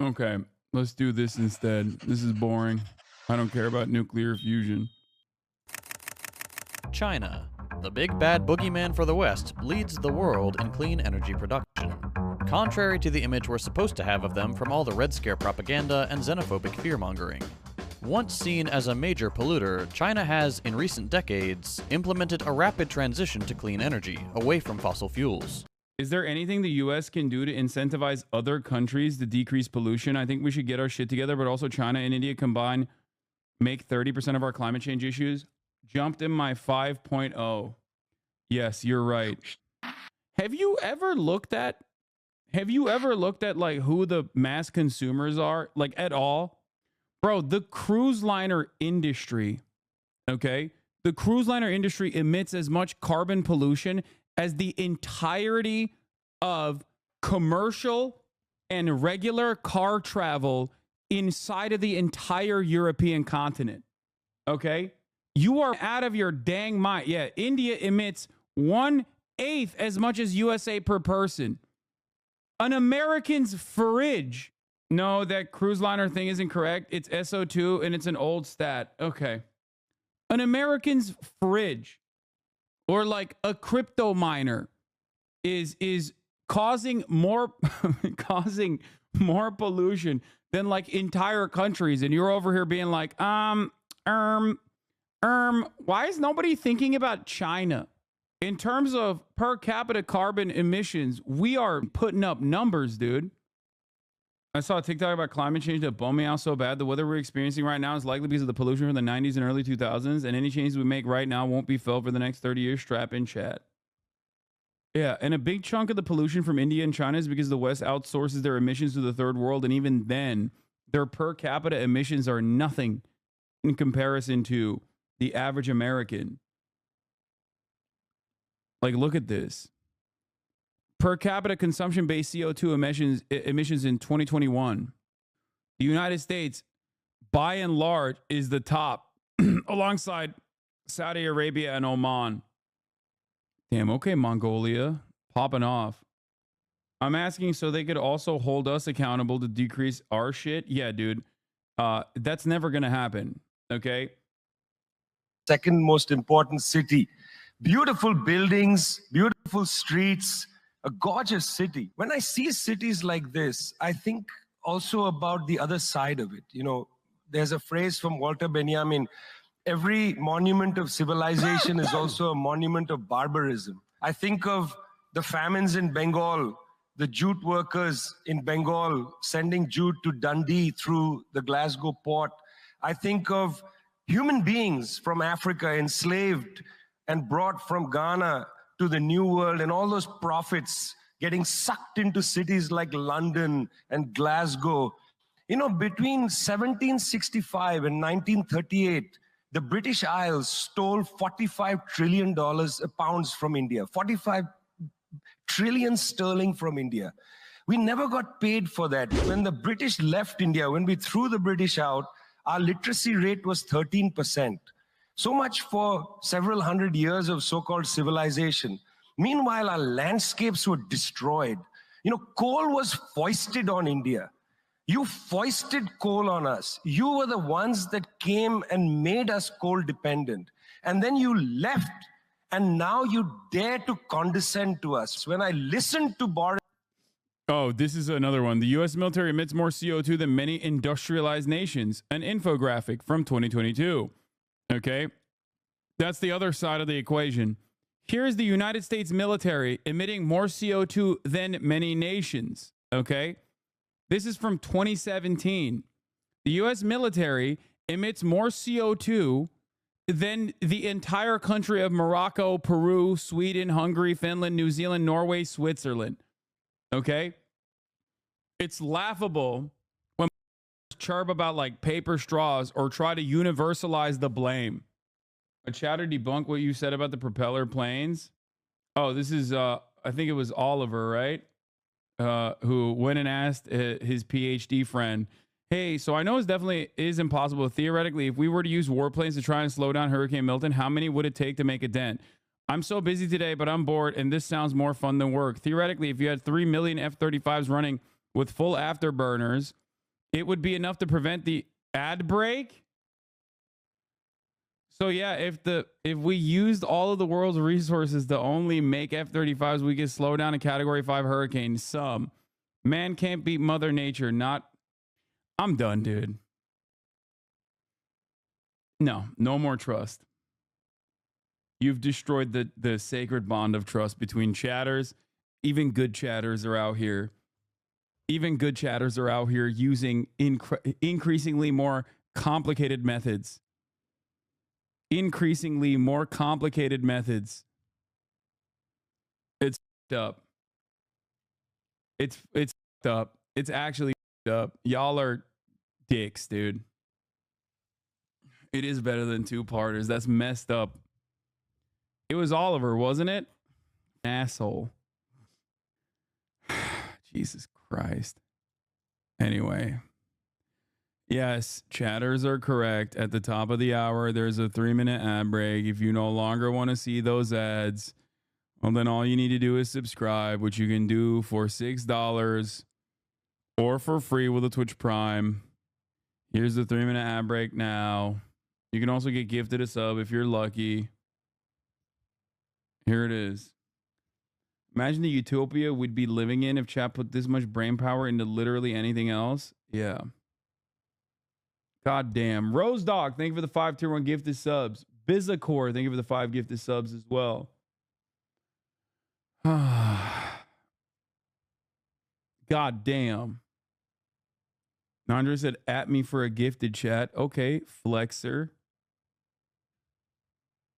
Okay, let's do this instead. This is boring. I don't care about nuclear fusion. China, the big bad boogeyman for the West, leads the world in clean energy production. Contrary to the image we're supposed to have of them from all the Red Scare propaganda and xenophobic fear-mongering. Once seen as a major polluter, China has, in recent decades, implemented a rapid transition to clean energy, away from fossil fuels. Is there anything the US can do to incentivize other countries to decrease pollution? I think we should get our shit together, but also China and India combined make 30% of our climate change issues. Jumped in my 5.0. Yes, you're right. Have you ever looked at like who the mass consumers are, like at all? Bro, the cruise liner industry, okay? The cruise liner industry emits as much carbon pollution as the entirety of commercial and regular car travel inside of the entire European continent. Okay? You are out of your dang mind. Yeah, India emits 1/8 as much as USA per person. An American's fridge. No, that cruise liner thing isn't correct. It's SO2 and it's an old stat. Okay. An American's fridge or like a crypto miner is causing more pollution than like entire countries. And you're over here being like, why is nobody thinking about China? In terms of per capita carbon emissions, we are putting up numbers, dude. I saw a TikTok about climate change that bummed me out so bad. The weather we're experiencing right now is likely because of the pollution from the 90s and early 2000s, and any changes we make right now won't be felt for the next 30 years. Strap in, chat. Yeah, and a big chunk of the pollution from India and China is because the West outsources their emissions to the third world, and even then, their per capita emissions are nothing in comparison to the average American. Like, look at this. Per capita consumption-based CO2 emissions in 2021. The United States, by and large, is the top, alongside Saudi Arabia and Oman. Damn, okay, Mongolia. Popping off. I'm asking so they could also hold us accountable to decrease our shit? Yeah, dude. That's never going to happen, okay? Second most important city. Beautiful buildings, beautiful streets, a gorgeous city. When I see cities like this, I think also about the other side of it. You know, there's a phrase from Walter Benjamin, every monument of civilization is also a monument of barbarism. I think of the famines in Bengal, the jute workers in Bengal sending jute to Dundee through the Glasgow port. I think of human beings from Africa enslaved and brought from Ghana to the New World, and all those profits getting sucked into cities like London and Glasgow. You know, between 1765 and 1938, the British Isles stole $45 trillion pounds from India, 45 trillion sterling from India. We never got paid for that. When the British left India, when we threw the British out, our literacy rate was 13%. So much for several hundred years of so-called civilization. Meanwhile, our landscapes were destroyed. You know, coal was foisted on India. You foisted coal on us. You were the ones that came and made us coal dependent. And then you left, and now you dare to condescend to us. When I listened to Boris... Oh, this is another one. The U.S. military emits more CO2 than many industrialized nations. An infographic from 2022. Okay? That's the other side of the equation. Here's the United States military emitting more CO2 than many nations. Okay? This is from 2017. The U.S. military emits more CO2 than the entire country of Morocco, Peru, Sweden, Hungary, Finland, New Zealand, Norway, Switzerland. Okay? It's laughable when chirp about like paper straws or try to universalize the blame. A chatter debunk what you said about the propeller planes. Oh, this is, I think it was Oliver, right? Who went and asked his PhD friend, hey, so I know it definitely is impossible. Theoretically, if we were to use warplanes to try and slow down Hurricane Milton, how many would it take to make a dent? I'm so busy today, but I'm bored, and this sounds more fun than work. Theoretically, if you had 3 million F-35s running with full afterburners It would be enough to prevent the ad break. So yeah, if we used all of the world's resources to only make F-35s, we could slow down a Category 5 hurricane. Some man can't beat Mother Nature. Not. I'm done, dude. No more trust. You've destroyed the sacred bond of trust between chatters. Even good chatters are out here. Even good chatters are out here using increasingly more complicated methods. Increasingly more complicated methods. It's up. It's up. It's actually up. Y'all are dicks, dude. It is better than two-parters. That's messed up. It was Oliver, wasn't it? Asshole. Jesus Christ. Anyway. Yes, chatters are correct. At the top of the hour, there's a 3-minute ad break. If you no longer want to see those ads, well, then all you need to do is subscribe, which you can do for $6 or for free with a Twitch Prime. Here's the 3-minute ad break now. You can also get gifted a sub if you're lucky. Here it is. Imagine the utopia we'd be living in if chat put this much brain power into literally anything else. Yeah. God damn. Rose Dog, thank you for the 5 tier 1 gifted subs. Bizacore, thank you for the 5 gifted subs as well. God damn. Nandra said, at me for a gifted chat. Okay, Flexer.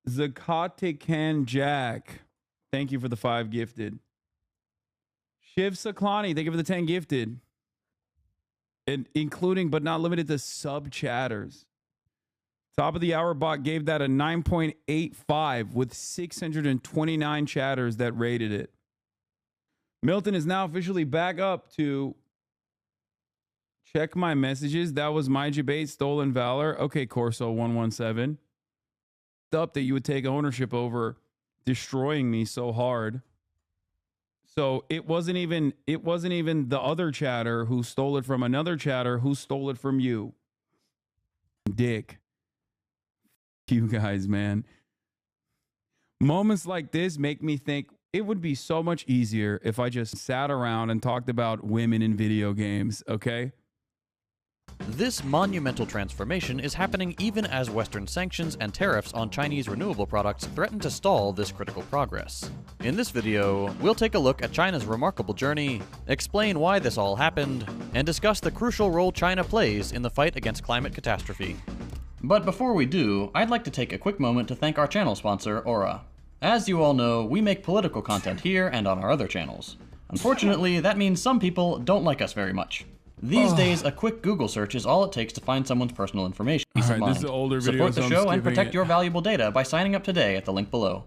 Zakatekan Jack, thank you for the 5 gifted. Shiv Saklani, thank you for the 10 gifted. And including but not limited to sub chatters. Top of the hour bot gave that a 9.85 with 629 chatters that rated it. Milton is now officially back up to check my messages. That was my debate, Stolen Valor. Okay, Corso 117. Up that you would take ownership over destroying me so hard. So it wasn't even the other chatter who stole it from another chatter who stole it from you. Dick. You guys, man. Moments like this make me think it would be so much easier if I just sat around and talked about women in video games, okay? This monumental transformation is happening even as Western sanctions and tariffs on Chinese renewable products threaten to stall this critical progress. In this video, we'll take a look at China's remarkable journey, explain why this all happened, and discuss the crucial role China plays in the fight against climate catastrophe. But before we do, I'd like to take a quick moment to thank our channel sponsor, Aura. As you all know, we make political content here and on our other channels. Unfortunately, that means some people don't like us very much. These days, a quick Google search is all it takes to find someone's personal information. Peace of mind. Support the show and protect your valuable data by signing up today at the link below.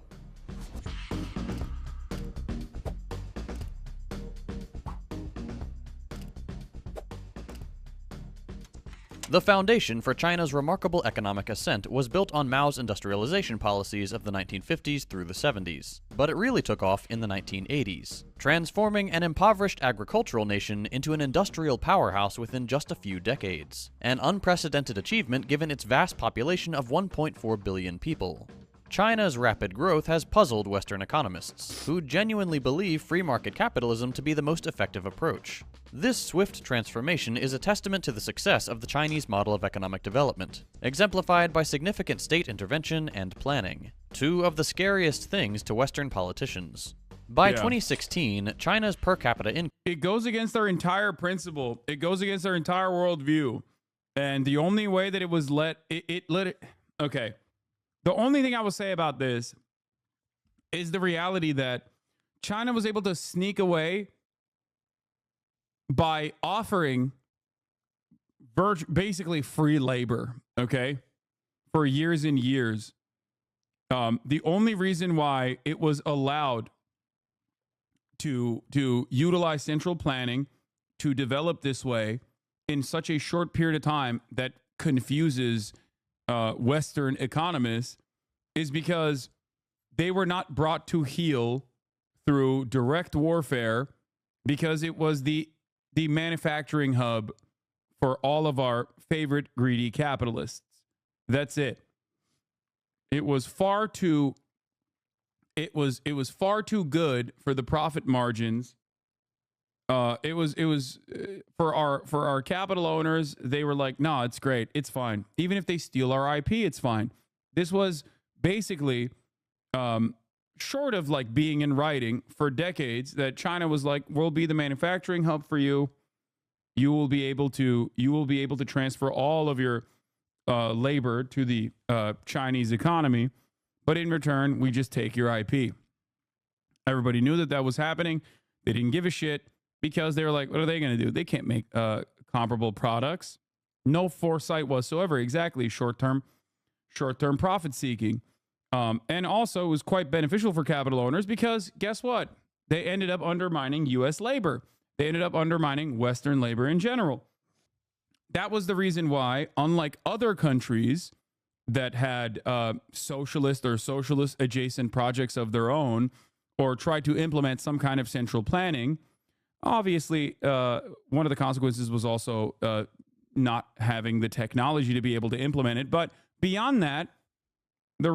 The foundation for China's remarkable economic ascent was built on Mao's industrialization policies of the 1950s through the 70s, but it really took off in the 1980s, transforming an impoverished agricultural nation into an industrial powerhouse within just a few decades, an unprecedented achievement given its vast population of 1.4 billion people. China's rapid growth has puzzled Western economists, who genuinely believe free market capitalism to be the most effective approach. This swift transformation is a testament to the success of the Chinese model of economic development, exemplified by significant state intervention and planning, two of the scariest things to Western politicians. By 2016, China's per capita income... It goes against our entire principle. It goes against our entire worldview. And the only way that it was okay. The only thing I will say about this is the reality that China was able to sneak away by offering basically free labor, okay, for years and years. The only reason why it was allowed to utilize central planning to develop this way in such a short period of time that confuses Western economists is because they were not brought to heel through direct warfare, because it was the manufacturing hub for all of our favorite greedy capitalists. That's it. It was far too far too good for the profit margins. It was for our capital owners. They were like, no, it's great, it's fine. Even if they steal our IP, it's fine. This was basically short of like being in writing for decades that China was like, we'll be the manufacturing hub for you. You will be able to transfer all of your labor to the Chinese economy, but in return, we just take your IP. Everybody knew that was happening. They didn't give a shit because they were like, what are they going to do? They can't make comparable products. No foresight whatsoever. Exactly. Short-term profit seeking. And also it was quite beneficial for capital owners because guess what? They ended up undermining U.S. labor. They ended up undermining Western labor in general. That was the reason why, unlike other countries that had socialist or socialist adjacent projects of their own or tried to implement some kind of central planning, obviously one of the consequences was also not having the technology to be able to implement it. But beyond that, the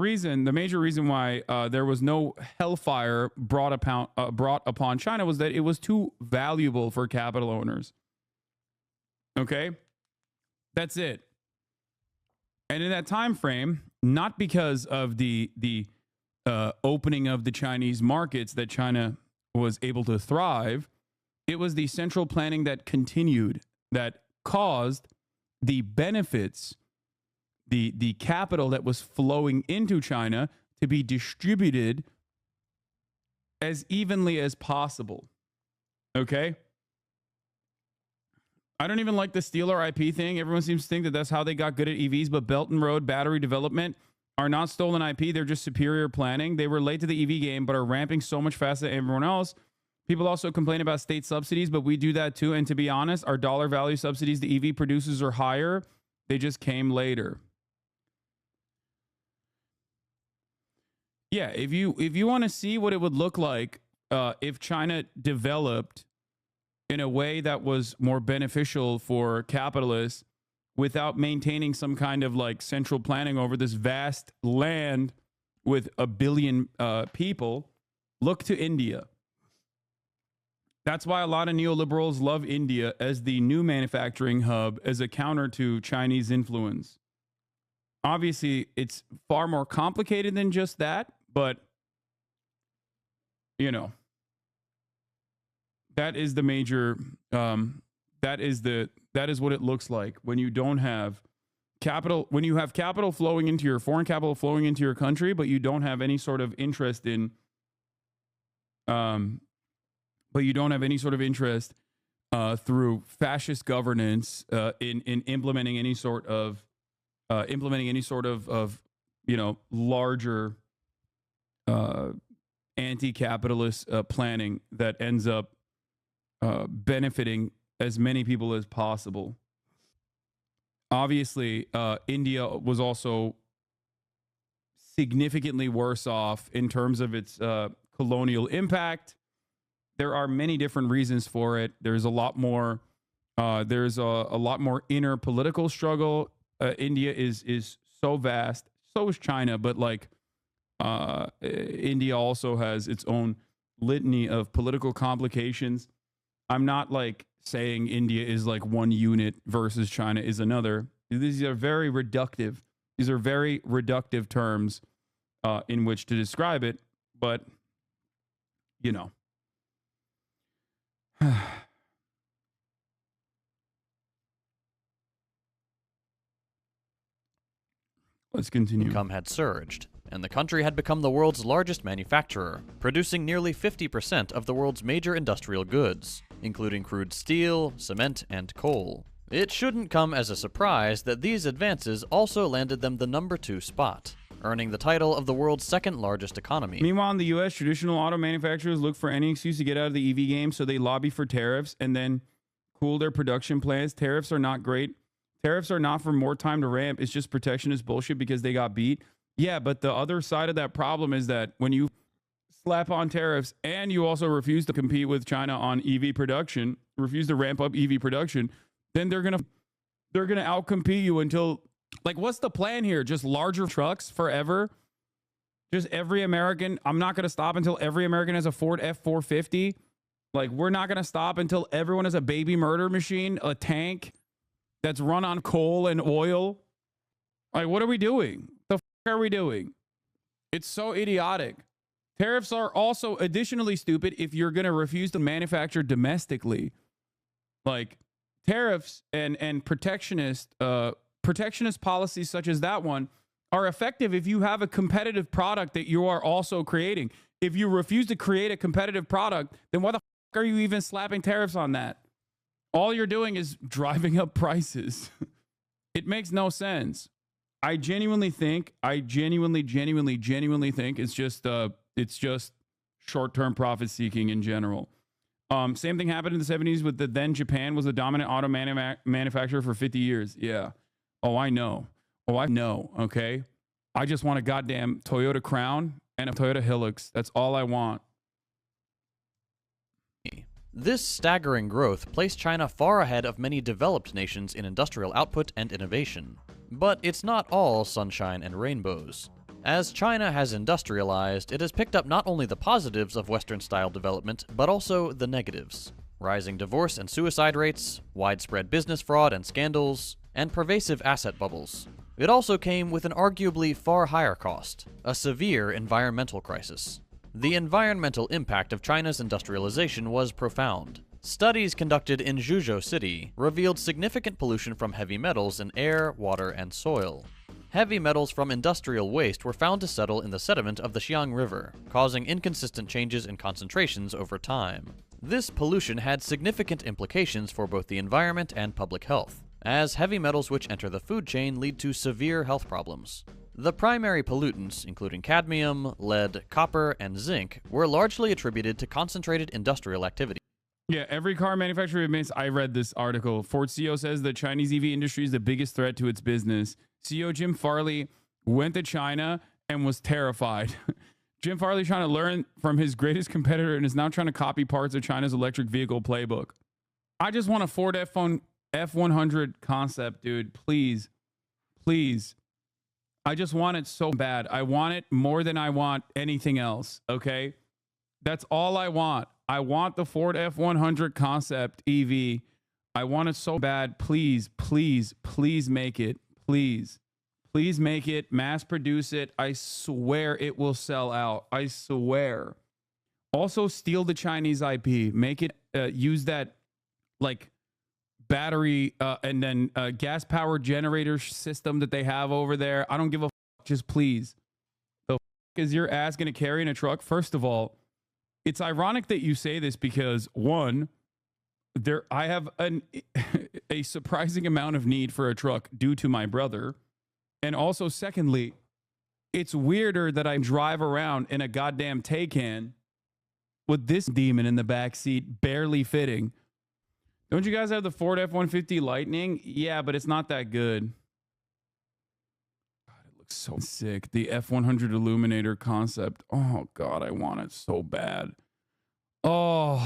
major reason why there was no hellfire brought upon China was that it was too valuable for capital owners. Okay? That's it. And in that time frame, not because of the opening of the Chinese markets that China was able to thrive, it was the central planning that continued, that caused the benefits, the capital that was flowing into China to be distributed as evenly as possible. Okay? I don't even like the steal our IP thing. Everyone seems to think that that's how they got good at EVs, but Belt and Road battery development are not stolen IP. They're just superior planning. They were late to the EV game, but are ramping so much faster than everyone else. People also complain about state subsidies, but we do that too. And to be honest, our dollar value subsidies, the EV producers are higher. They just came later. Yeah, if you want to see what it would look like if China developed in a way that was more beneficial for capitalists without maintaining some kind of like central planning over this vast land with 1 billion people, look to India. That's why a lot of neoliberals love India as the new manufacturing hub as a counter to Chinese influence. Obviously, it's far more complicated than just that, but you know, that is the major that is what it looks like when you don't have capital, when you have capital flowing into your foreign capital flowing into your country, but you don't have any sort of interest in through fascist governance in implementing any sort of larger anti-capitalist planning that ends up benefiting as many people as possible. Obviously, India was also significantly worse off in terms of its colonial impact. There are many different reasons for it. There's a lot more. There's a lot more inner political struggle. India is so vast. So is China, but like India also has its own litany of political complications. I'm not like saying India is like one unit versus China is another. These are very reductive. These are very reductive terms in which to describe it. But, you know. Let's continue. Income had surged, and the country had become the world's largest manufacturer, producing nearly 50% of the world's major industrial goods, including crude steel, cement, and coal. It shouldn't come as a surprise that these advances also landed them the number 2 spot, earning the title of the world's second largest economy. Meanwhile, in the U.S., traditional auto manufacturers look for any excuse to get out of the EV game, so they lobby for tariffs and then cool their production plans. Tariffs are not great. Tariffs are not for more time to ramp. It's just protectionist bullshit because they got beat. Yeah, but the other side of that problem is that when you slap on tariffs and you also refuse to compete with China on EV production, refuse to ramp up EV production, then they're going to They're going to outcompete you until, like, what's the plan here? Just larger trucks forever? Just every American, I'm not going to stop until every American has a Ford F-450. Like, we're not going to stop until everyone has a baby murder machine, a tank that's run on coal and oil. Like, what are we doing? The f are we doing? It's so idiotic. Tariffs are also additionally stupid if you're going to refuse to manufacture domestically. Like, tariffs and protectionist policies such as that one are effective if you have a competitive product that you are also creating. If you refuse to create a competitive product, then why the f are you even slapping tariffs on that? All you're doing is driving up prices. It makes no sense. I genuinely think it's just short-term profit seeking in general. Same thing happened in the 70s with then Japan was the dominant auto manufacturer for 50 years. Yeah. Oh, I know. Okay. I just want a goddamn Toyota Crown and a Toyota Hilux. That's all I want. This staggering growth placed China far ahead of many developed nations in industrial output and innovation. But it's not all sunshine and rainbows. As China has industrialized, it has picked up not only the positives of Western-style development, but also the negatives. Rising divorce and suicide rates, widespread business fraud and scandals, and pervasive asset bubbles. It also came with an arguably far higher cost, a severe environmental crisis. The environmental impact of China's industrialization was profound. Studies conducted in Zhuzhou City revealed significant pollution from heavy metals in air, water, and soil. Heavy metals from industrial waste were found to settle in the sediment of the Xiang River, causing inconsistent changes in concentrations over time. This pollution had significant implications for both the environment and public health, as heavy metals which enter the food chain lead to severe health problems. The primary pollutants, including cadmium, lead, copper, and zinc, were largely attributed to concentrated industrial activity. Yeah, every car manufacturer admits. I read this article. Ford CEO says the Chinese EV industry is the biggest threat to its business. CEO Jim Farley went to China and was terrified. Jim Farley trying to learn from his greatest competitor and is now trying to copy parts of China's electric vehicle playbook. I just want a Ford F-100 concept, dude. Please. Please. I just want it so bad. I want it more than I want anything else, okay? That's all I want. I want the Ford F-100 concept EV. I want it so bad. Please, please, please make it. Please. Please make it. Mass produce it. I swear it will sell out. I swear. Also, steal the Chinese IP. Make it, use that, like, battery and then gas powered generator system that they have over there. I don't give a f. Just please. The f is your ass going to carry in a truck? First of all, it's ironic that you say this because, one, I have a surprising amount of need for a truck due to my brother. And also, secondly, it's weirder that I drive around in a goddamn Taycan with this demon in the back seat barely fitting. Don't you guys have the Ford F-150 Lightning? Yeah, but it's not that good. God, it looks so sick. The F-100 Illuminator concept. Oh, God, I want it so bad. Oh,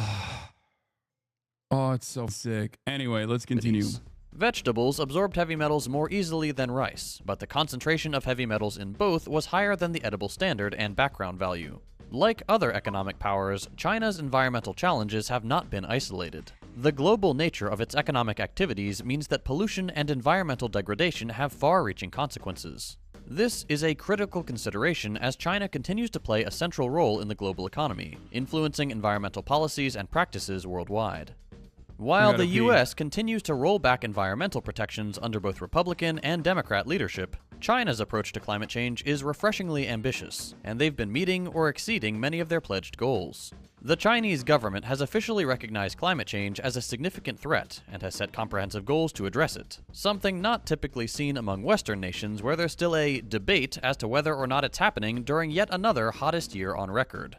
it's so sick. Anyway, let's continue. Vegetables absorbed heavy metals more easily than rice, but the concentration of heavy metals in both was higher than the edible standard and background value. Like other economic powers, China's environmental challenges have not been isolated. The global nature of its economic activities means that pollution and environmental degradation have far-reaching consequences. This is a critical consideration as China continues to play a central role in the global economy, influencing environmental policies and practices worldwide. While the U.S. continues to roll back environmental protections under both Republican and Democrat leadership, China's approach to climate change is refreshingly ambitious, and they've been meeting or exceeding many of their pledged goals. The Chinese government has officially recognized climate change as a significant threat and has set comprehensive goals to address it, something not typically seen among Western nations where there's still a debate as to whether or not it's happening during yet another hottest year on record.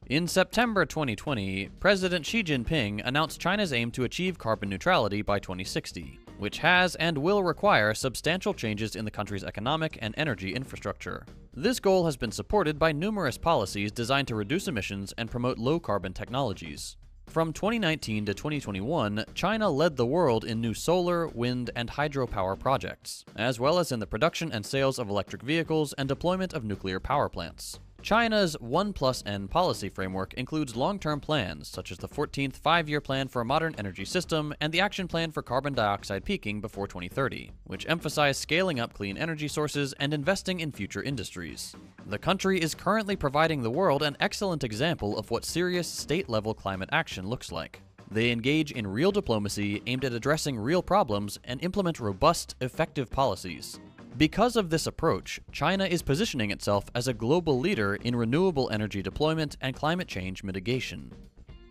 In September 2020, President Xi Jinping announced China's aim to achieve carbon neutrality by 2060, which has and will require substantial changes in the country's economic and energy infrastructure. This goal has been supported by numerous policies designed to reduce emissions and promote low-carbon technologies. From 2019 to 2021, China led the world in new solar, wind, and hydropower projects, as well as in the production and sales of electric vehicles and deployment of nuclear power plants. China's 1+N policy framework includes long-term plans, such as the 14th Five-Year Plan for a Modern Energy System and the Action Plan for Carbon Dioxide Peaking before 2030, which emphasize scaling up clean energy sources and investing in future industries. The country is currently providing the world an excellent example of what serious state-level climate action looks like. They engage in real diplomacy aimed at addressing real problems and implement robust, effective policies. Because of this approach, China is positioning itself as a global leader in renewable energy deployment and climate change mitigation.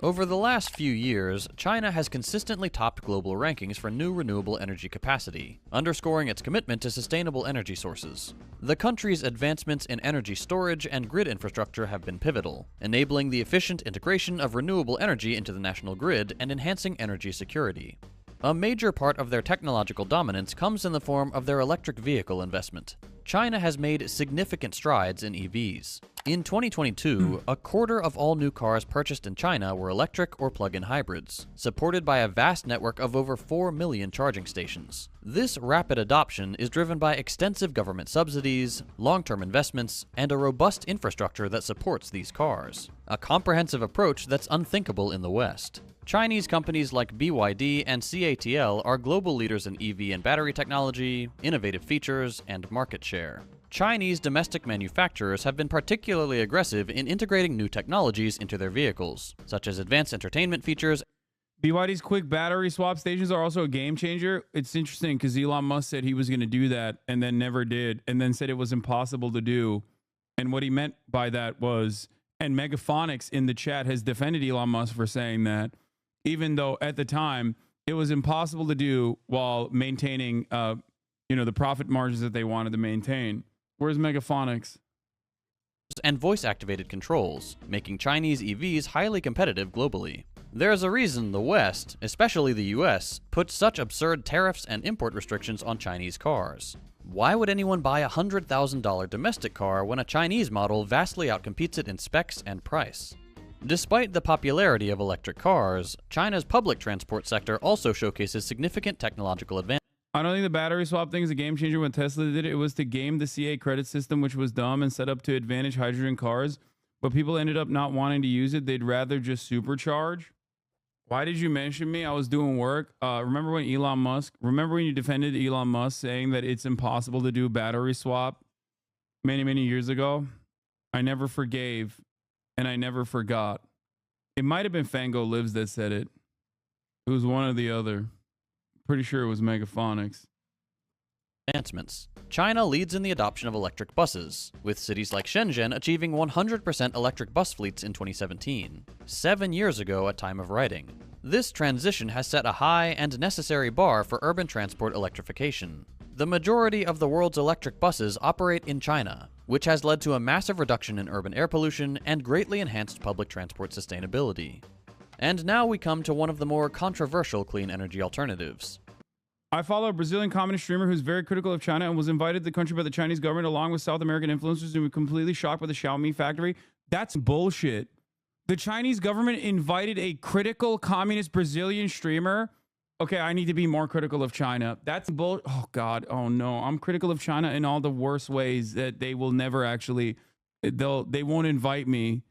Over the last few years, China has consistently topped global rankings for new renewable energy capacity, underscoring its commitment to sustainable energy sources. The country's advancements in energy storage and grid infrastructure have been pivotal, enabling the efficient integration of renewable energy into the national grid and enhancing energy security. A major part of their technological dominance comes in the form of their electric vehicle investment. China has made significant strides in EVs. In 2022, a quarter of all new cars purchased in China were electric or plug-in hybrids, supported by a vast network of over 4 million charging stations. This rapid adoption is driven by extensive government subsidies, long-term investments, and a robust infrastructure that supports these cars. A comprehensive approach that's unthinkable in the West. Chinese companies like BYD and CATL are global leaders in EV and battery technology, innovative features, and market share. Chinese domestic manufacturers have been particularly aggressive in integrating new technologies into their vehicles, such as advanced entertainment features. BYD's quick battery swap stations are also a game changer. It's interesting because Elon Musk said he was going to do that and then never did, and then said it was impossible to do. And what he meant by that was, and Megaphonics in the chat has defended Elon Musk for saying that, even though at the time it was impossible to do while maintaining, the profit margins that they wanted to maintain. Where's Megaphonics? And voice-activated controls, making Chinese EVs highly competitive globally. There's a reason the West, especially the US, puts such absurd tariffs and import restrictions on Chinese cars. Why would anyone buy a $100,000 domestic car when a Chinese model vastly outcompetes it in specs and price? Despite the popularity of electric cars, China's public transport sector also showcases significant technological advances. I don't think the battery swap thing is a game changer. When Tesla did it, it was to game the CA credit system, which was dumb and set up to advantage hydrogen cars. But people ended up not wanting to use it. They'd rather just supercharge. Why did you mention me? I was doing work. Remember when you defended Elon Musk saying that it's impossible to do battery swap many, many years ago? I never forgave. And I never forgot. It might have been Fango Lives that said it. It was one or the other. Pretty sure it was Megaphonics. Advancements. China leads in the adoption of electric buses, with cities like Shenzhen achieving 100% electric bus fleets in 2017, 7 years ago at time of writing. This transition has set a high and necessary bar for urban transport electrification. The majority of the world's electric buses operate in China, which has led to a massive reduction in urban air pollution and greatly enhanced public transport sustainability. And now we come to one of the more controversial clean energy alternatives. I follow a Brazilian communist streamer who's very critical of China and was invited to the country by the Chinese government along with South American influencers and was completely shocked by the Xiaomi factory. That's bullshit. The Chinese government invited a critical communist Brazilian streamer. Okay, I need to be more critical of China. That's bull. Oh God. Oh no. I'm critical of China in all the worst ways that they will never actually. They won't invite me.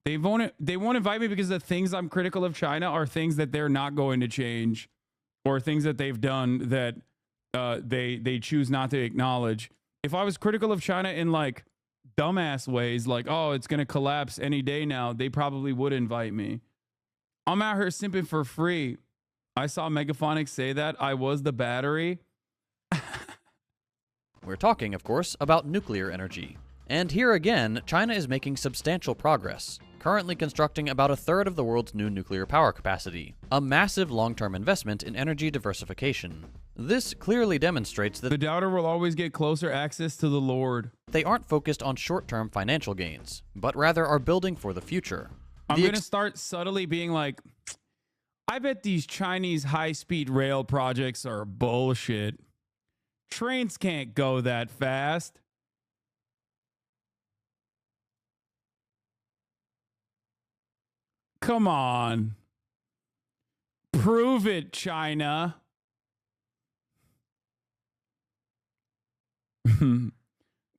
They won't invite me because the things I'm critical of China are things that they're not going to change, or things that they've done that they choose not to acknowledge. If I was critical of China in like dumbass ways, like, oh, it's gonna collapse any day now, they probably would invite me. I'm out here simping for free. I saw Megaphonics say that. I was the battery. We're talking, of course, about nuclear energy. And here again, China is making substantial progress, currently constructing about a third of the world's new nuclear power capacity, a massive long-term investment in energy diversification. This clearly demonstrates that the doubter will always get closer access to the Lord. They aren't focused on short-term financial gains, but rather are building for the future. I'm going to start subtly being like, I bet these Chinese high-speed rail projects are bullshit. Trains can't go that fast. Come on. Prove it, China.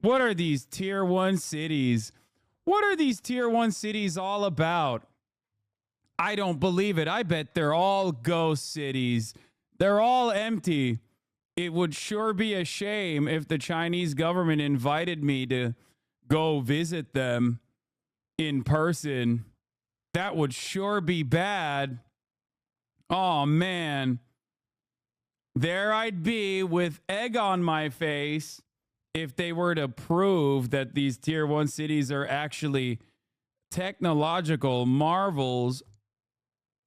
What are these tier 1 cities? What are these tier 1 cities all about? I don't believe it. I bet they're all ghost cities. They're all empty. It would sure be a shame if the Chinese government invited me to go visit them in person. That would sure be bad. Oh, man. There I'd be with egg on my face if they were to prove that these tier 1 cities are actually technological marvels.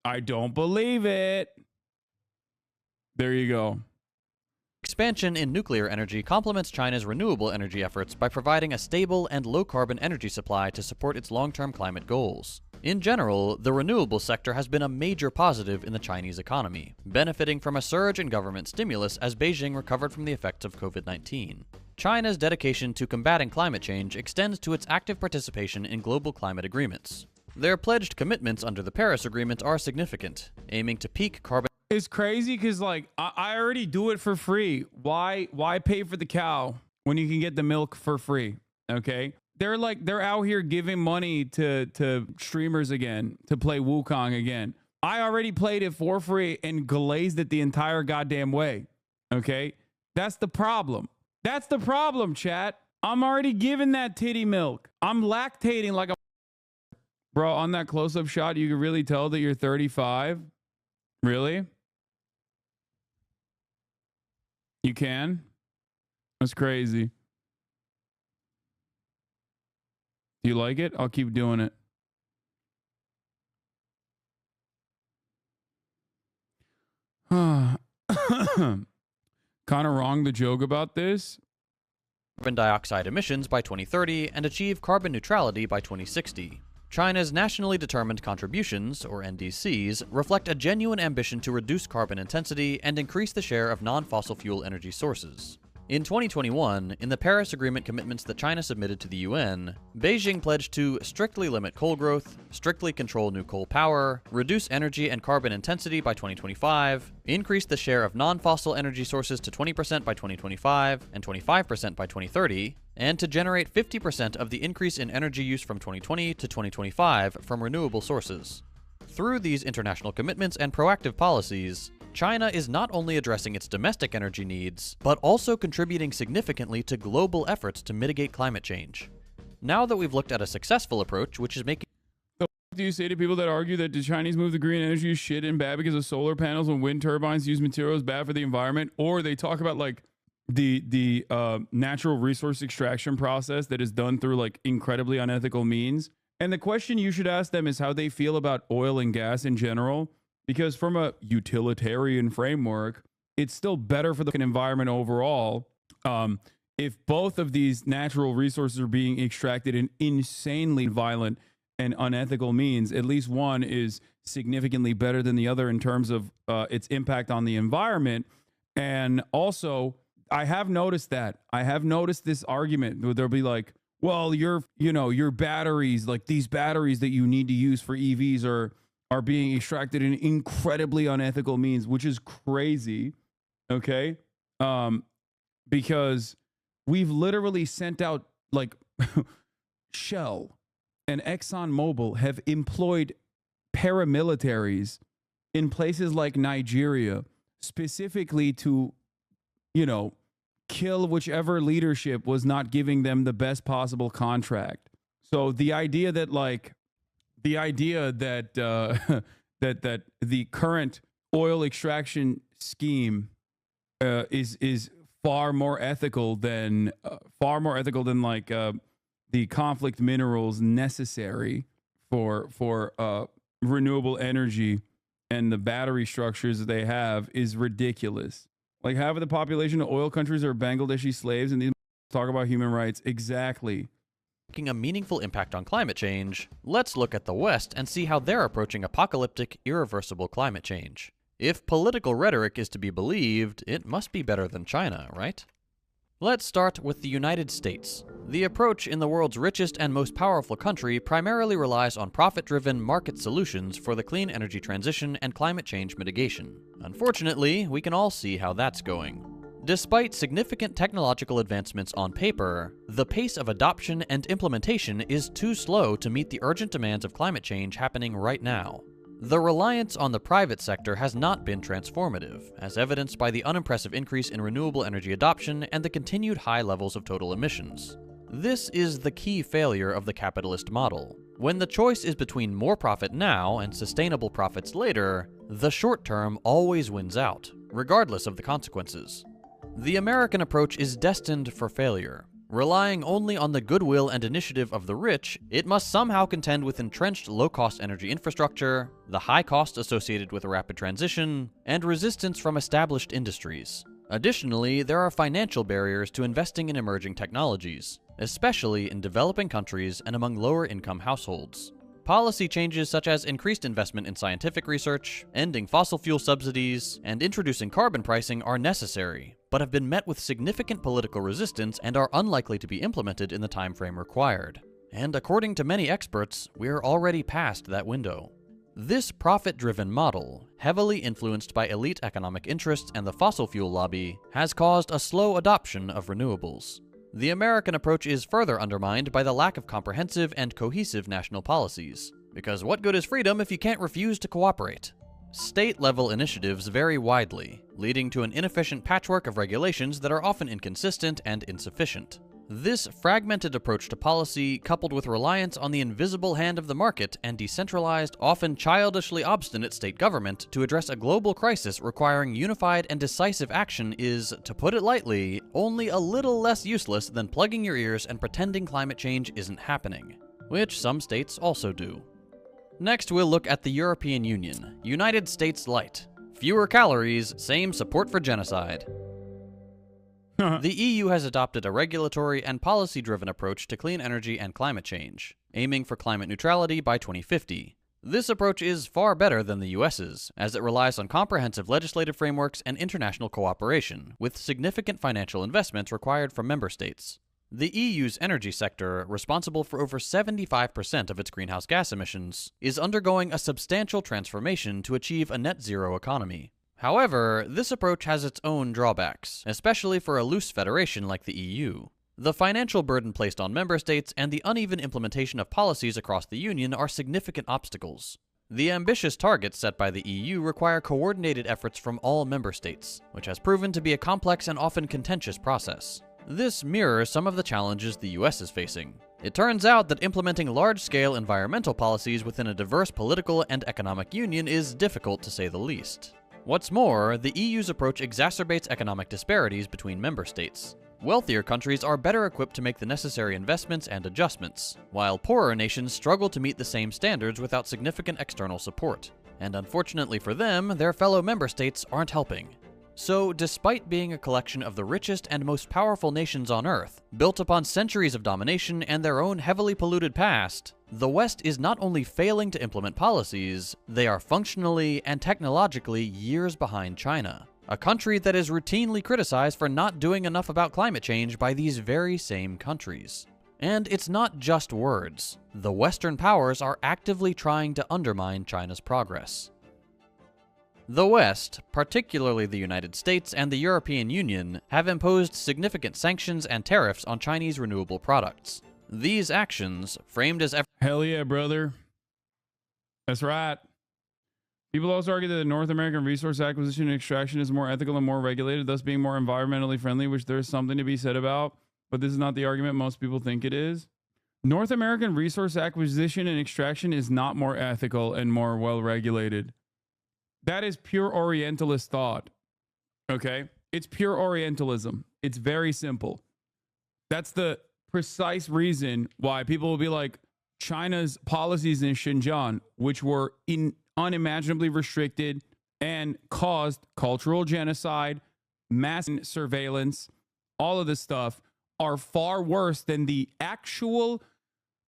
I don't believe it. There you go. Expansion in nuclear energy complements China's renewable energy efforts by providing a stable and low-carbon energy supply to support its long-term climate goals. In general, the renewable sector has been a major positive in the Chinese economy, benefiting from a surge in government stimulus as Beijing recovered from the effects of COVID-19. China's dedication to combating climate change extends to its active participation in global climate agreements. Their pledged commitments under the Paris Agreement are significant, aiming to peak carbon. It's crazy because, like, I already do it for free. Why pay for the cow when you can get the milk for free? Okay. They're out here giving money to streamers again to play Wukong again. I already played it for free and glazed it the entire goddamn way. Okay. That's the problem. That's the problem, chat. I'm already giving that titty milk. I'm lactating like a... Bro, on that close-up shot, you can really tell that you're 35. Really? You can? That's crazy. Do you like it? I'll keep doing it. Kind of wrong the joke about this. Carbon dioxide emissions by 2030 and achieve carbon neutrality by 2060. China's nationally determined contributions, or NDCs, reflect a genuine ambition to reduce carbon intensity and increase the share of non-fossil fuel energy sources. In 2021, in the Paris Agreement commitments that China submitted to the UN, Beijing pledged to strictly limit coal growth, strictly control new coal power, reduce energy and carbon intensity by 2025, increase the share of non-fossil energy sources to 20% by 2025 and 25% by 2030, and to generate 50% of the increase in energy use from 2020 to 2025 from renewable sources. Through these international commitments and proactive policies, China is not only addressing its domestic energy needs, but also contributing significantly to global efforts to mitigate climate change. Now that we've looked at a successful approach, which is making... So what do you say to people that argue that the Chinese move the green energy is shit and bad because of solar panels and wind turbines use materials bad for the environment? Or they talk about like the natural resource extraction process that is done through like incredibly unethical means. And the question you should ask them is how they feel about oil and gas in general. Because from a utilitarian framework, it's still better for the environment overall. If both of these natural resources are being extracted in insanely violent and unethical means, at least one is significantly better than the other in terms of its impact on the environment. And also, I have noticed that. I have noticed this argument where they'll be like, well, your batteries, like these batteries that you need to use for EVs are being extracted in incredibly unethical means, which is crazy. Okay. Because we've literally sent out like Shell and ExxonMobil have employed paramilitaries in places like Nigeria, specifically to, kill whichever leadership was not giving them the best possible contract. So the idea that that the current oil extraction scheme is far more ethical than like the conflict minerals necessary for renewable energy and the battery structures that they have is ridiculous. Like half of the population of oil countries are Bangladeshi slaves, and these talk about human rights. Exactly. Making a meaningful impact on climate change, let's look at the West and see how they're approaching apocalyptic, irreversible climate change. If political rhetoric is to be believed, it must be better than China, right? Let's start with the United States. The approach in the world's richest and most powerful country primarily relies on profit-driven market solutions for the clean energy transition and climate change mitigation. Unfortunately, we can all see how that's going. Despite significant technological advancements on paper, the pace of adoption and implementation is too slow to meet the urgent demands of climate change happening right now. The reliance on the private sector has not been transformative, as evidenced by the unimpressive increase in renewable energy adoption and the continued high levels of total emissions. This is the key failure of the capitalist model. When the choice is between more profit now and sustainable profits later, the short term always wins out, regardless of the consequences. The American approach is destined for failure. Relying only on the goodwill and initiative of the rich, it must somehow contend with entrenched low-cost energy infrastructure, the high cost associated with a rapid transition, and resistance from established industries. Additionally, there are financial barriers to investing in emerging technologies, especially in developing countries and among lower-income households. Policy changes such as increased investment in scientific research, ending fossil fuel subsidies, and introducing carbon pricing are necessary, but have been met with significant political resistance and are unlikely to be implemented in the time frame required. And according to many experts, we're already past that window. This profit-driven model, heavily influenced by elite economic interests and the fossil fuel lobby, has caused a slow adoption of renewables. The American approach is further undermined by the lack of comprehensive and cohesive national policies. Because what good is freedom if you can't refuse to cooperate? State-level initiatives vary widely, leading to an inefficient patchwork of regulations that are often inconsistent and insufficient. This fragmented approach to policy, coupled with reliance on the invisible hand of the market and decentralized, often childishly obstinate state government to address a global crisis requiring unified and decisive action is, to put it lightly, only a little less useless than plugging your ears and pretending climate change isn't happening, which some states also do. Next, we'll look at the European Union, United States Light. Fewer calories, same support for genocide. The EU has adopted a regulatory and policy-driven approach to clean energy and climate change, aiming for climate neutrality by 2050. This approach is far better than the US's, as it relies on comprehensive legislative frameworks and international cooperation, with significant financial investments required from member states. The EU's energy sector, responsible for over 75% of its greenhouse gas emissions, is undergoing a substantial transformation to achieve a net-zero economy. However, this approach has its own drawbacks, especially for a loose federation like the EU. The financial burden placed on member states and the uneven implementation of policies across the Union are significant obstacles. The ambitious targets set by the EU require coordinated efforts from all member states, which has proven to be a complex and often contentious process. This mirrors some of the challenges the US is facing. It turns out that implementing large-scale environmental policies within a diverse political and economic union is difficult to say the least. What's more, the EU's approach exacerbates economic disparities between member states. Wealthier countries are better equipped to make the necessary investments and adjustments, while poorer nations struggle to meet the same standards without significant external support. And unfortunately for them, their fellow member states aren't helping. So, despite being a collection of the richest and most powerful nations on Earth, built upon centuries of domination and their own heavily polluted past, the West is not only failing to implement policies, they are functionally and technologically years behind China, a country that is routinely criticized for not doing enough about climate change by these very same countries. And it's not just words. The Western powers are actively trying to undermine China's progress. The West, particularly the United States and the European Union, have imposed significant sanctions and tariffs on Chinese renewable products. These actions, framed as Hell yeah, brother. That's right. People also argue that the North American resource acquisition and extraction is more ethical and more regulated, thus being more environmentally friendly, which there is something to be said about, but this is not the argument most people think it is. North American resource acquisition and extraction is not more ethical and more well-regulated. That is pure Orientalist thought, okay? It's pure Orientalism. It's very simple. That's the precise reason why people will be like, China's policies in Xinjiang, which were unimaginably restricted and caused cultural genocide, mass surveillance, all of this stuff, are far worse than the actual,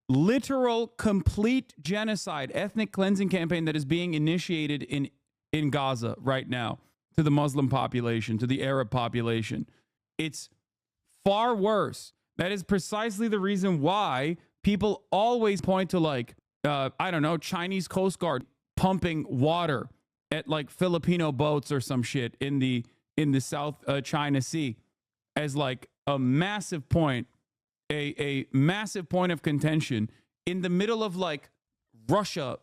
literal, complete genocide, ethnic cleansing campaign that is being initiated in Gaza right now to the Muslim population, to the Arab population. It's far worse. That is precisely the reason why people always point to like, I don't know, Chinese Coast Guard pumping water at like Filipino boats or some shit in the South China Sea as like a massive point, a massive point of contention in the middle of like Russia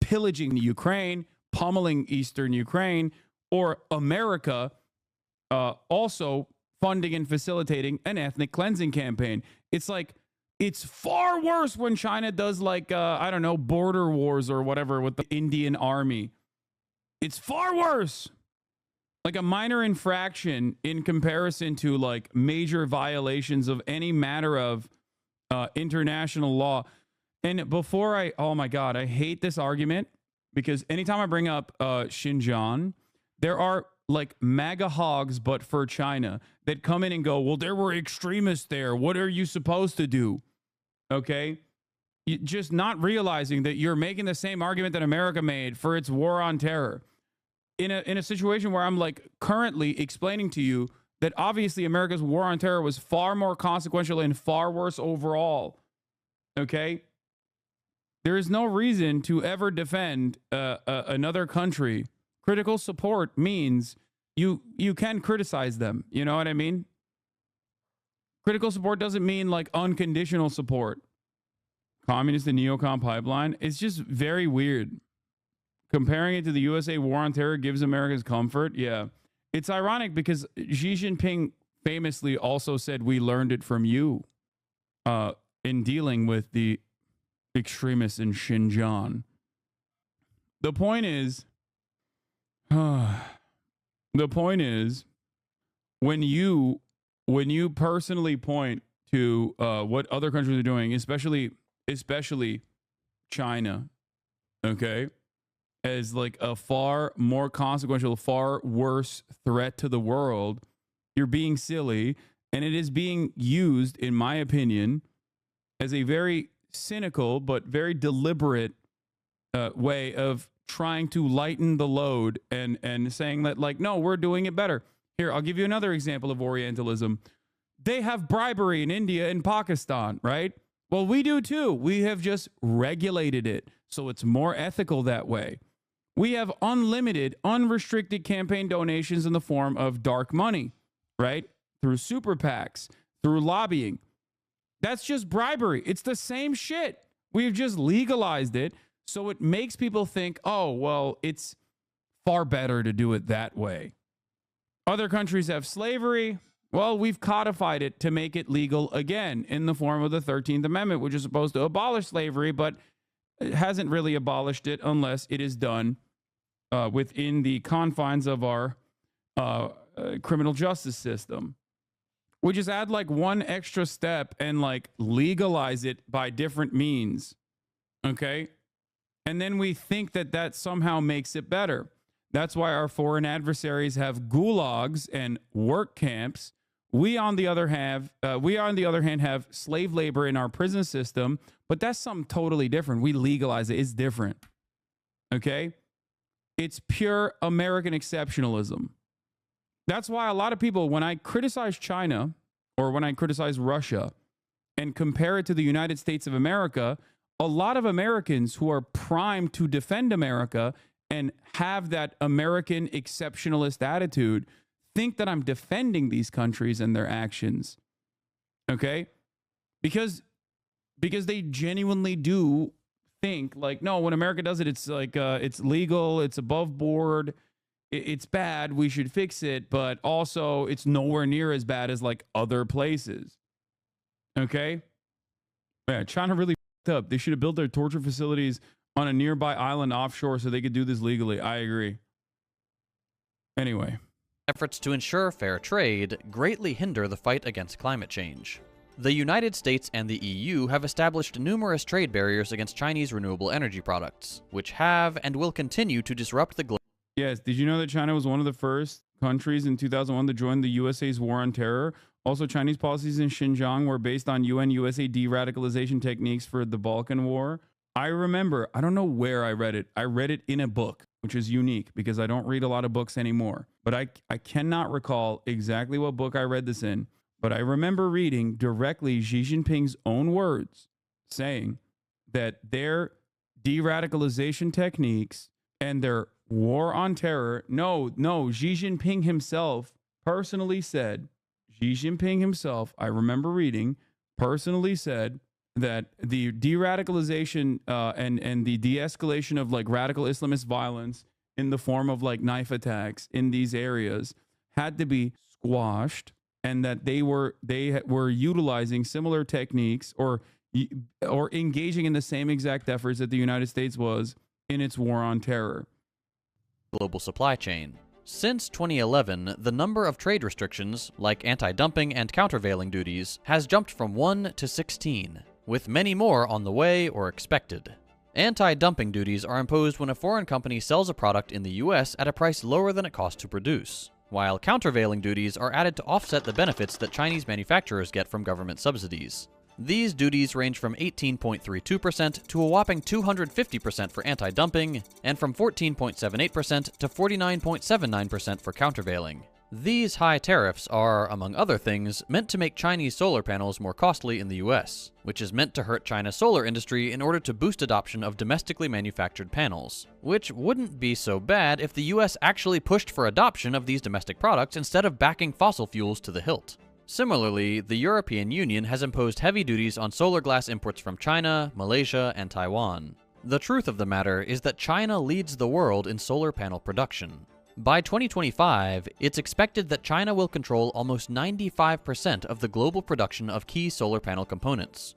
pillaging Ukraine, pummeling Eastern Ukraine, or America also funding and facilitating an ethnic cleansing campaign. It's like, it's far worse when China does like, I don't know, border wars or whatever with the Indian army. It's far worse. Like a minor infraction in comparison to like major violations of any matter of international law. And before oh my God, I hate this argument because anytime I bring up Xinjiang, there are like MAGA hogs, but for China, that come in and go, well, there were extremists there. What are you supposed to do? Okay. Just not realizing that you're making the same argument that America made for its war on terror. In a situation where I'm like currently explaining to you that obviously America's war on terror was far more consequential and far worse overall. Okay. There is no reason to ever defend another country. Critical support means you can criticize them. You know what I mean? Critical support doesn't mean like unconditional support. Communist and neocon pipeline. It's just very weird. Comparing it to the USA war on terror gives America's comfort. Yeah. It's ironic because Xi Jinping famously also said, we learned it from you in dealing with the extremists in Xinjiang. The point is, when you personally point to what other countries are doing, especially China, okay, as like a far more consequential, far worse threat to the world, you're being silly, and it is being used, in my opinion, as a very cynical but very deliberate way of trying to lighten the load and saying that like, no, we're doing it better. Here, I'll give you another example of Orientalism. They have bribery in India and Pakistan, right? Well, we do too. We have just regulated it, so it's more ethical that way. We have unlimited, unrestricted campaign donations in the form of dark money, right? Through super PACs, through lobbying. That's just bribery. It's the same shit. We've just legalized it, so it makes people think, oh, well, it's far better to do it that way. Other countries have slavery. Well, we've codified it to make it legal again in the form of the 13th Amendment, which is supposed to abolish slavery, but it hasn't really abolished it unless it is done within the confines of our criminal justice system. We just add like one extra step and like legalize it by different means. Okay. And then we think that that somehow makes it better. That's why our foreign adversaries have gulags and work camps. We, on the other hand, have slave labor in our prison system, but that's something totally different. We legalize it. It's different. Okay. It's pure American exceptionalism. That's why a lot of people, when I criticize China or when I criticize Russia and compare it to the United States of America, a lot of Americans who are primed to defend America and have that American exceptionalist attitude think that I'm defending these countries and their actions. Okay? Because they genuinely do think like, no, when America does it, it's like, it's legal, it's above board, it's bad, we should fix it, but also it's nowhere near as bad as like other places. Okay? Yeah, China really f***ed up. They should have built their torture facilities on a nearby island offshore so they could do this legally. I agree. Anyway. Efforts to ensure fair trade greatly hinder the fight against climate change. The United States and the EU have established numerous trade barriers against Chinese renewable energy products, which have and will continue to disrupt the global. Yes, did you know that China was one of the first countries in 2001 to join the USA's war on terror? Also, Chinese policies in Xinjiang were based on UN-USA de-radicalization techniques for the Balkan War. I remember, I don't know where I read it. I read it in a book, which is unique because I don't read a lot of books anymore. But I cannot recall exactly what book I read this in. but I remember reading directly Xi Jinping's own words saying that their de-radicalization techniques and their war on terror, no, Xi Jinping himself personally said, I remember reading, personally said that the de-radicalization and the de-escalation of like radical Islamist violence in the form of like knife attacks in these areas had to be squashed, and that they were utilizing similar techniques or engaging in the same exact efforts that the United States was in its war on terror. Global supply chain. Since 2011, the number of trade restrictions, like anti-dumping and countervailing duties, has jumped from 1 to 16, with many more on the way or expected. Anti-dumping duties are imposed when a foreign company sells a product in the US at a price lower than it costs to produce, while countervailing duties are added to offset the benefits that Chinese manufacturers get from government subsidies. These duties range from 18.32% to a whopping 250% for anti-dumping, and from 14.78% to 49.79% for countervailing. These high tariffs are, among other things, meant to make Chinese solar panels more costly in the US, which is meant to hurt China's solar industry in order to boost adoption of domestically manufactured panels, which wouldn't be so bad if the US actually pushed for adoption of these domestic products instead of backing fossil fuels to the hilt. Similarly, the European Union has imposed heavy duties on solar glass imports from China, Malaysia, and Taiwan. The truth of the matter is that China leads the world in solar panel production. By 2025, it's expected that China will control almost 95% of the global production of key solar panel components.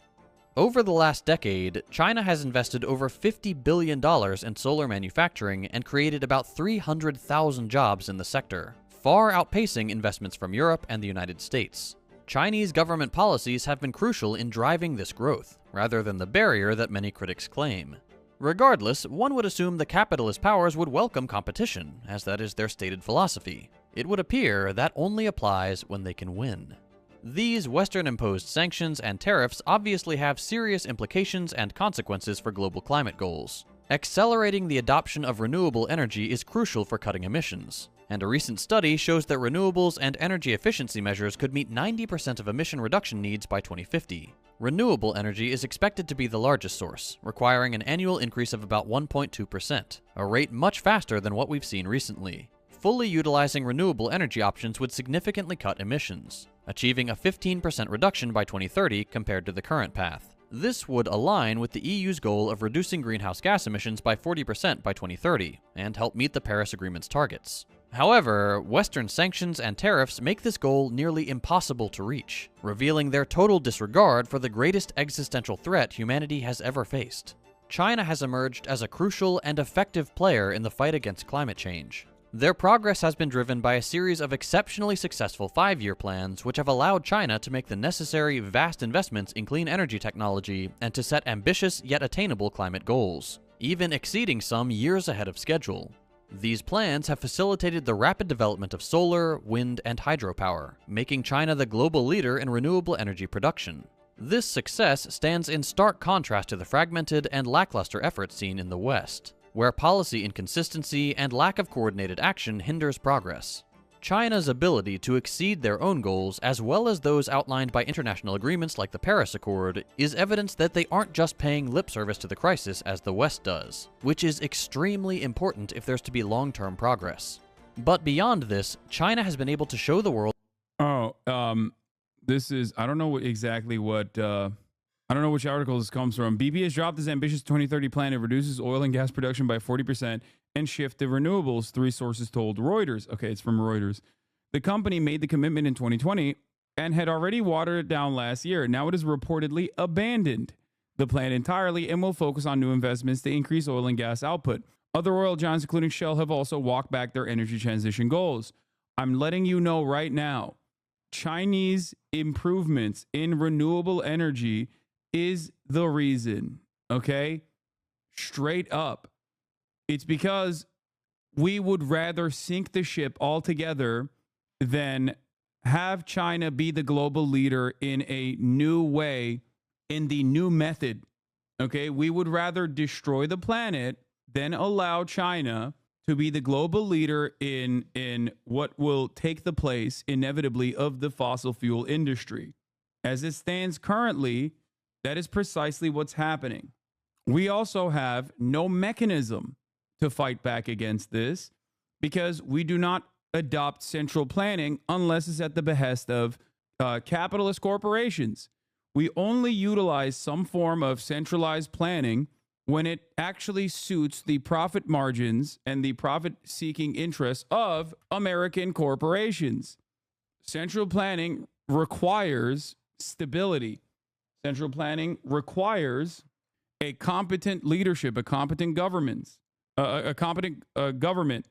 Over the last decade, China has invested over $50 billion in solar manufacturing and created about 300,000 jobs in the sector, far outpacing investments from Europe and the United States. Chinese government policies have been crucial in driving this growth, rather than the barrier that many critics claim. Regardless, one would assume the capitalist powers would welcome competition, as that is their stated philosophy. It would appear that only applies when they can win. These Western-imposed sanctions and tariffs obviously have serious implications and consequences for global climate goals. Accelerating the adoption of renewable energy is crucial for cutting emissions, and a recent study shows that renewables and energy efficiency measures could meet 90% of emission reduction needs by 2050. Renewable energy is expected to be the largest source, requiring an annual increase of about 1.2%, a rate much faster than what we've seen recently. Fully utilizing renewable energy options would significantly cut emissions, achieving a 15% reduction by 2030 compared to the current path. This would align with the EU's goal of reducing greenhouse gas emissions by 40% by 2030, and help meet the Paris Agreement's targets. However, Western sanctions and tariffs make this goal nearly impossible to reach, revealing their total disregard for the greatest existential threat humanity has ever faced. China has emerged as a crucial and effective player in the fight against climate change. Their progress has been driven by a series of exceptionally successful 5-year plans which have allowed China to make the necessary vast investments in clean energy technology and to set ambitious yet attainable climate goals, even exceeding some years ahead of schedule. These plans have facilitated the rapid development of solar, wind, and hydropower, making China the global leader in renewable energy production. This success stands in stark contrast to the fragmented and lackluster efforts seen in the West, where policy inconsistency and lack of coordinated action hinders progress. China's ability to exceed their own goals, as well as those outlined by international agreements like the Paris Accord, is evidence that they aren't just paying lip service to the crisis as the West does, which is extremely important if there's to be long-term progress. But beyond this, China has been able to show the world... This is, I don't know exactly what, I don't know which article this comes from. BP has dropped its ambitious 2030 plan. It reduces oil and gas production by 40% and shift to renewables, 3 sources told Reuters. Okay, it's from Reuters. The company made the commitment in 2020 and had already watered it down last year. Now it has reportedly abandoned the plan entirely and will focus on new investments to increase oil and gas output. Other oil giants, including Shell, have also walked back their energy transition goals. I'm letting you know right now, Chinese improvements in renewable energy is the reason, okay? Straight up. It's because we would rather sink the ship altogether than have China be the global leader in a new way, in the new method, okay? We would rather destroy the planet than allow China to be the global leader in what will take the place inevitably of the fossil fuel industry. As it stands currently, that is precisely what's happening. We also have no mechanism to fight back against this because we do not adopt central planning unless it's at the behest of capitalist corporations. We only utilize some form of centralized planning when it actually suits the profit margins and the profit-seeking interests of American corporations. Central planning requires stability. Central planning requires a competent leadership, a competent government, government.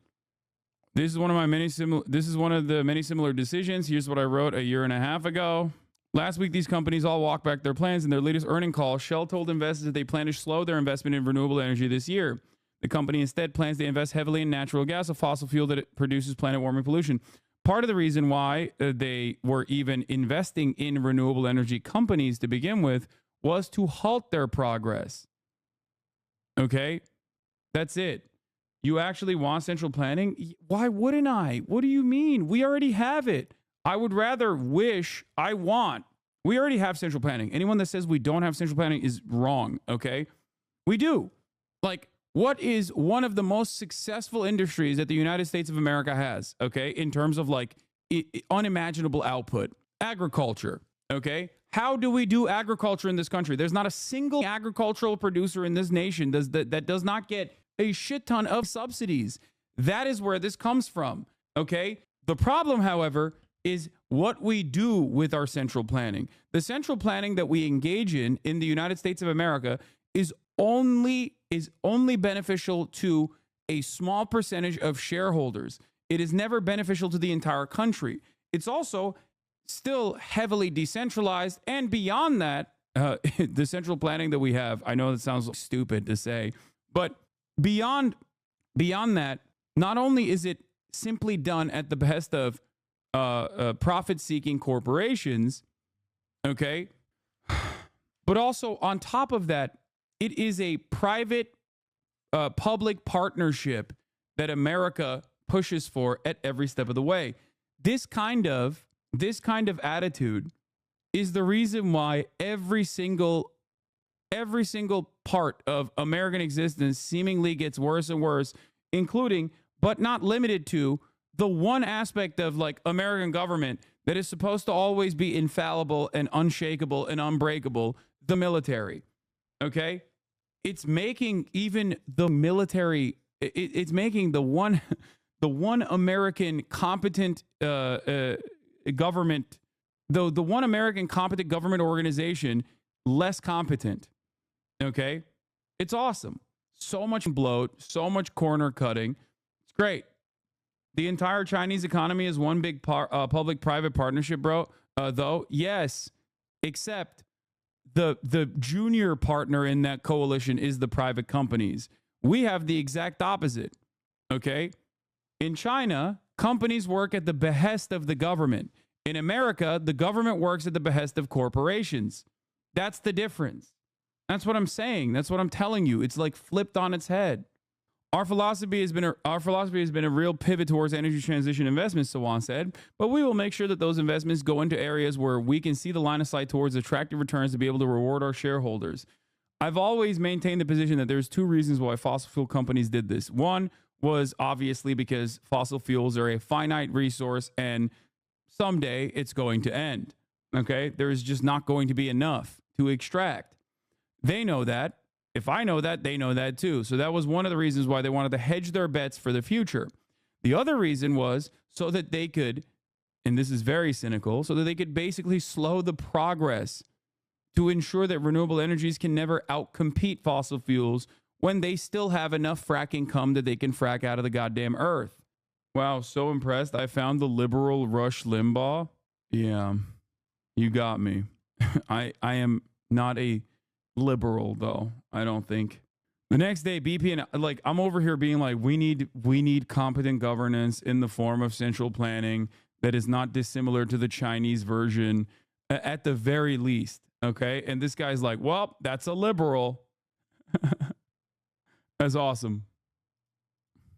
This is one of the many similar decisions. Here's what I wrote a year and a half ago. Last week, these companies all walked back their plans. In their latest earning call, Shell told investors that they plan to slow their investment in renewable energy this year. The company instead plans to invest heavily in natural gas, a fossil fuel that produces planet-warming pollution. Part of the reason why they were even investing in renewable energy companies to begin with was to halt their progress. Okay? That's it. You actually want central planning? Why wouldn't I? What do you mean? We already have it. I would rather we already have central planning. Anyone that says we don't have central planning is wrong, okay? We do. Like, what is one of the most successful industries that the United States of America has, okay, in terms of like unimaginable output? Agriculture, okay? How do we do agriculture in this country? There's not a single agricultural producer in this nation that does not get a shit ton of subsidies. That is where this comes from, okay? The problem, however, is what we do with our central planning. The central planning that we engage in the United States of America is only beneficial to a small percentage of shareholders. It is never beneficial to the entire country. It's also still heavily decentralized, and beyond that, the central planning that we have, I know that sounds stupid to say, but beyond that, not only is it simply done at the behest of profit-seeking corporations, okay, but also on top of that, it is a private public partnership that America pushes for at every step of the way. This kind of attitude is the reason why every single part of American existence seemingly gets worse and worse, including, but not limited to, the one aspect of like American government that is supposed to always be infallible and unshakable and unbreakable, the military. Okay? It's making even the military, it's making the one American competent government, the one American competent government organization less competent. Okay? It's awesome. So much bloat, so much corner cutting. It's great. The entire Chinese economy is one big public-private partnership, bro. Though, yes, except the junior partner in that coalition is the private companies. We have the exact opposite, okay? In China, companies work at the behest of the government. In America, the government works at the behest of corporations. That's the difference. That's what I'm saying. That's what I'm telling you. It's like flipped on its head. Our philosophy has been a real pivot towards energy transition investments, Sawan said, but we will make sure that those investments go into areas where we can see the line of sight towards attractive returns to be able to reward our shareholders. I've always maintained the position that there's two reasons why fossil fuel companies did this. One was obviously because fossil fuels are a finite resource and someday it's going to end. Okay? There is just not going to be enough to extract. They know that. If I know that, they know that too. So that was one of the reasons why they wanted to hedge their bets for the future. The other reason was so that they could, and this is very cynical, so that they could basically slow the progress to ensure that renewable energies can never outcompete fossil fuels when they still have enough frack income that they can frack out of the goddamn earth. Wow, so impressed. I found the liberal Rush Limbaugh. Yeah, you got me. I am not a liberal, though, I don't think. The next day, BP and like I'm over here being like, we need competent governance in the form of central planning that is not dissimilar to the Chinese version at the very least. Okay. And this guy's like, well, that's a liberal. That's awesome.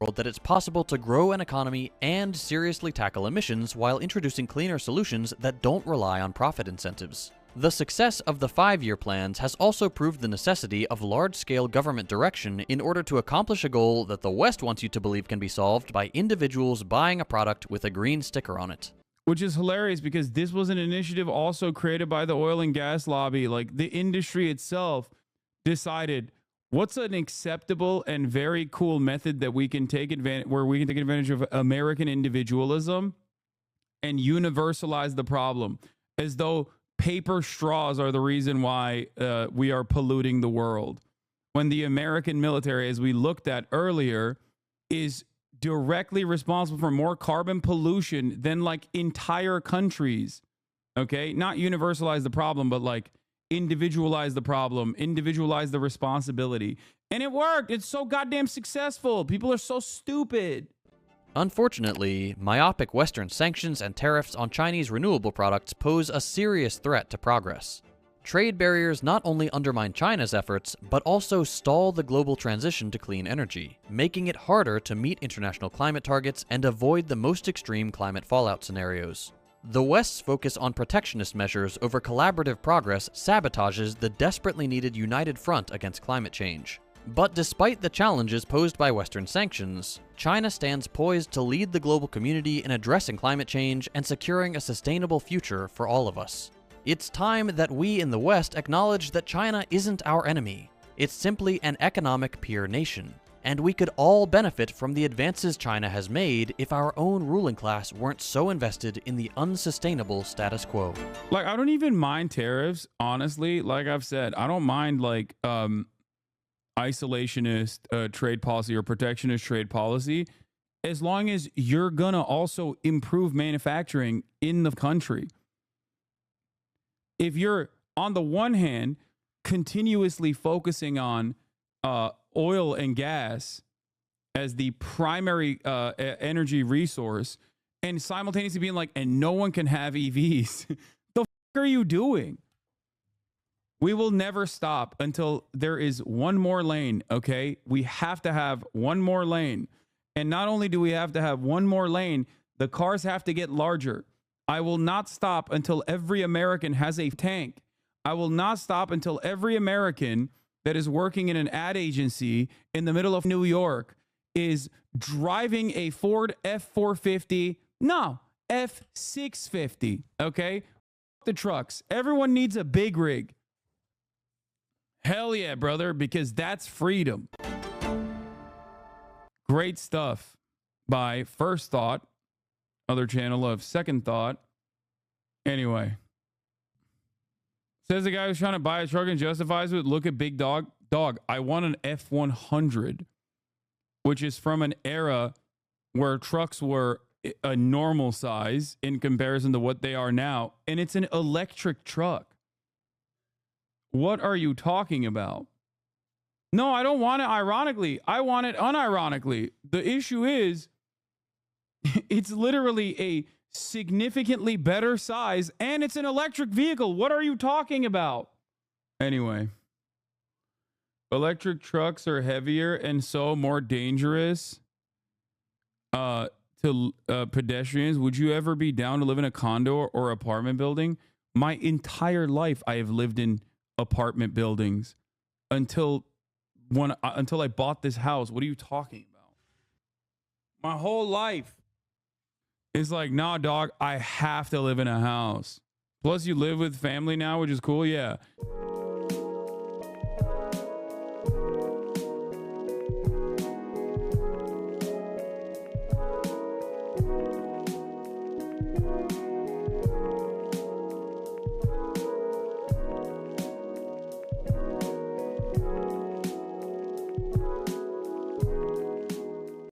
world that it's possible to grow an economy and seriously tackle emissions while introducing cleaner solutions that don't rely on profit incentives. The success of the 5-year plans has also proved the necessity of large-scale government direction in order to accomplish a goal that the West wants you to believe can be solved by individuals buying a product with a green sticker on it. Which is hilarious because this was an initiative also created by the oil and gas lobby. Like, the industry itself decided what's an acceptable and very cool method that we can take advantage of American individualism and universalize the problem, as though paper straws are the reason why we are polluting the world, when the American military, as we looked at earlier, is directly responsible for more carbon pollution than like entire countries. Okay, not universalize the problem, but like individualize the problem, individualize the responsibility. And it worked. It's so goddamn successful. People are so stupid. Unfortunately, myopic Western sanctions and tariffs on Chinese renewable products pose a serious threat to progress. Trade barriers not only undermine China's efforts, but also stall the global transition to clean energy, making it harder to meet international climate targets and avoid the most extreme climate fallout scenarios. The West's focus on protectionist measures over collaborative progress sabotages the desperately needed united front against climate change. But despite the challenges posed by Western sanctions, China stands poised to lead the global community in addressing climate change and securing a sustainable future for all of us. It's time that we in the West acknowledge that China isn't our enemy. It's simply an economic peer nation, and we could all benefit from the advances China has made if our own ruling class weren't so invested in the unsustainable status quo. Like, I don't even mind tariffs, honestly. Like I've said, I don't mind like isolationist trade policy or protectionist trade policy, as long as you're gonna also improve manufacturing in the country. If you're, on the one hand, continuously focusing on oil and gas as the primary energy resource, and simultaneously being like, and no one can have EVs, the fuck are you doing? We will never stop until there is one more lane, okay? We have to have one more lane. And not only do we have to have one more lane, the cars have to get larger. I will not stop until every American has a tank. I will not stop until every American that is working in an ad agency in the middle of New York is driving a Ford F450. No, F650, okay? The trucks. Everyone needs a big rig. Hell yeah, brother, because that's freedom. Great stuff by First Thought, other channel of Second Thought. Anyway, says the guy who's trying to buy a truck and justifies it. Look at Big Dog. Dog, I want an F100, which is from an era where trucks were a normal size in comparison to what they are now. And it's an electric truck. What are you talking about? No, I don't want it ironically. I want it unironically. The issue is it's literally a significantly better size and it's an electric vehicle. What are you talking about? Anyway, electric trucks are heavier and so more dangerous to pedestrians. Would you ever be down to live in a condo or apartment building? My entire life I have lived in apartment buildings until I bought this house. What are you talking about? My whole life is like, nah, dog, I have to live in a house. Plus you live with family now, which is cool. Yeah.